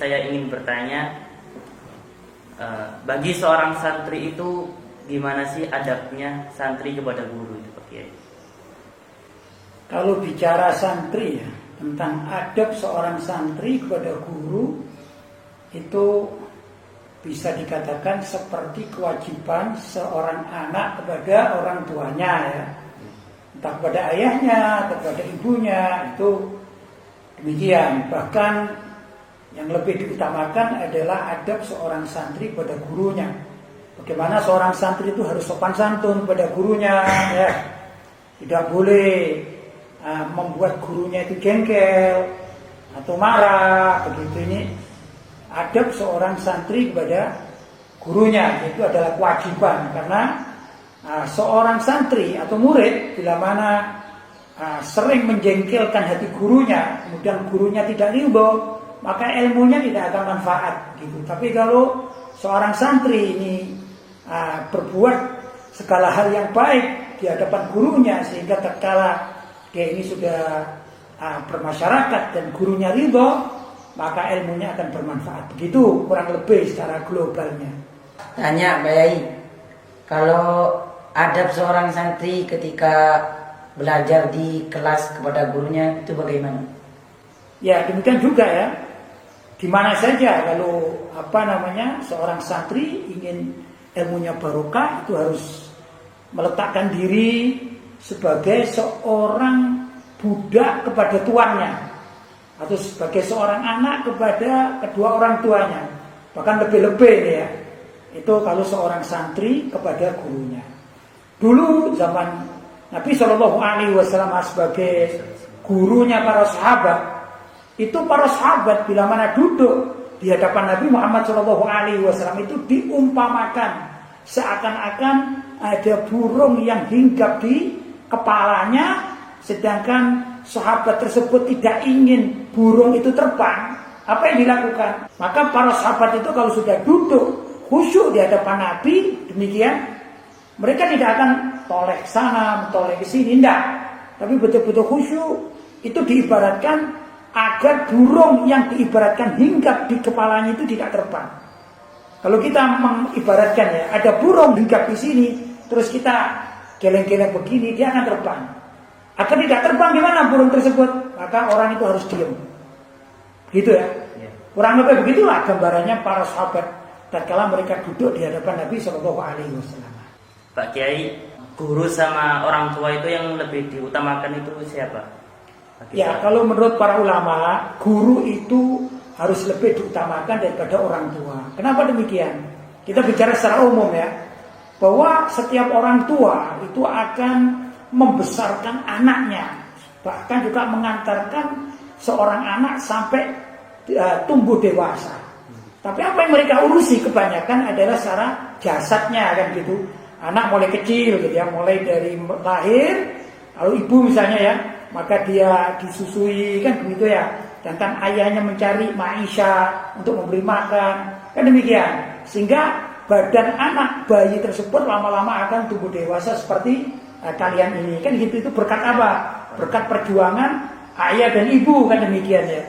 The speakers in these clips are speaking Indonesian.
saya ingin bertanya, bagi seorang santri itu gimana sih adabnya santri kepada guru itu, Pak Kiai? Kalau bicara santri ya, tentang adab seorang santri kepada guru itu bisa dikatakan seperti kewajiban seorang anak kepada orang tuanya ya. Entah kepada ayahnya atau kepada ibunya, itu demikian. Bahkan yang lebih diutamakan adalah adab seorang santri kepada gurunya. Bagaimana seorang santri itu harus sopan santun kepada gurunya ya. Tidak boleh membuat gurunya itu jengkel atau marah begitu. Ini adab seorang santri kepada gurunya, itu adalah kewajiban. Karena seorang santri atau murid bila mana sering menjengkelkan hati gurunya, kemudian gurunya tidak ridho, maka ilmunya tidak akan manfaat gitu. Tapi kalau seorang santri ini berbuat segala hal yang baik di hadapan gurunya, sehingga tatkala dia ini sudah bermasyarakat dan gurunya ridho, maka ilmunya akan bermanfaat. Begitu kurang lebih secara globalnya. Tanya Pak Yai, kalau adab seorang santri ketika belajar di kelas kepada gurunya itu bagaimana? Ya demikian juga ya. Di mana saja kalau seorang santri ingin ilmunya barokah, itu harus meletakkan diri sebagai seorang budak kepada tuannya, atau sebagai seorang anak kepada kedua orang tuanya. Bahkan lebih-lebih ya, itu kalau seorang santri kepada gurunya. Dulu zaman Nabi SAW sebagai gurunya para sahabat, itu para sahabat bila mana duduk di hadapan Nabi Muhammad SAW itu diumpamakan seakan-akan ada burung yang hinggap di kepalanya, sedangkan sahabat tersebut tidak ingin burung itu terbang. Apa yang dilakukan? Maka para sahabat itu kalau sudah duduk khusyuk di hadapan Nabi, demikian mereka tidak akan toleh ke sana, toleh ke sini, tidak. Tapi betul-betul khusyuk. Itu diibaratkan agar burung yang diibaratkan hinggap di kepalanya itu tidak terbang. Kalau kita mengibaratkan ya, ada burung hinggap di sini, terus kita geleng-geleng begini, dia akan terbang. Agar tidak terbang, gimana burung tersebut? Maka orang itu harus diam. Gitu ya. Kurang lebih begitulah gambarannya para sahabat tatkala mereka duduk di hadapan Nabi SAW. Pak Kiai, guru sama orang tua itu yang lebih diutamakan itu siapa? Ya, kalau menurut para ulama, guru itu harus lebih diutamakan daripada orang tua. Kenapa demikian? Kita bicara secara umum ya, bahwa setiap orang tua itu akan membesarkan anaknya, bahkan juga mengantarkan seorang anak sampai tumbuh dewasa. Tapi apa yang mereka urusi kebanyakan adalah secara jasadnya kan gitu. Anak mulai kecil gitu ya, mulai dari lahir, lalu ibu misalnya ya, maka dia disusui kan begitu ya. Dan kan ayahnya mencari maisha untuk memberi makan, kan demikian. Sehingga badan anak bayi tersebut lama-lama akan tumbuh dewasa seperti kalian ini. Kan gitu, itu berkat apa? Berkat perjuangan ayah dan ibu, kan demikian ya.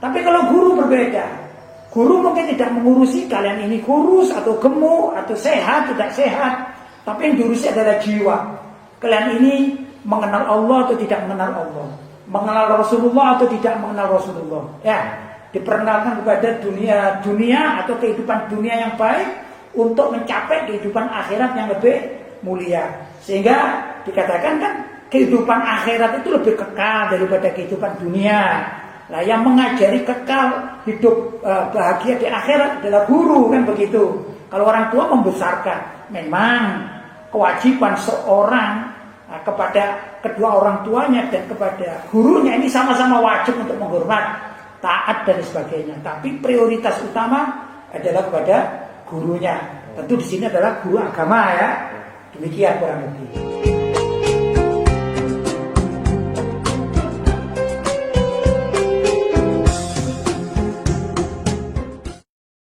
Tapi kalau guru berbeda. Guru mungkin tidak mengurusi kalian ini kurus atau gemuk atau sehat, tidak sehat. Tapi yang diurusi adalah jiwa. Kalian ini mengenal Allah atau tidak mengenal Allah, mengenal Rasulullah atau tidak mengenal Rasulullah. Ya, diperkenalkan kepada dunia atau kehidupan dunia yang baik untuk mencapai kehidupan akhirat yang lebih mulia. Sehingga dikatakan kan kehidupan akhirat itu lebih kekal daripada kehidupan dunia. Nah, yang mengajari kekal hidup bahagia di akhirat adalah guru, kan begitu. Kalau orang tua membesarkan, memang kewajiban seorang kepada kedua orang tuanya dan kepada gurunya ini sama-sama wajib untuk menghormat, taat dan sebagainya. Tapi prioritas utama adalah kepada gurunya. Tentu di sini adalah guru agama ya. Demikian kurang lebih.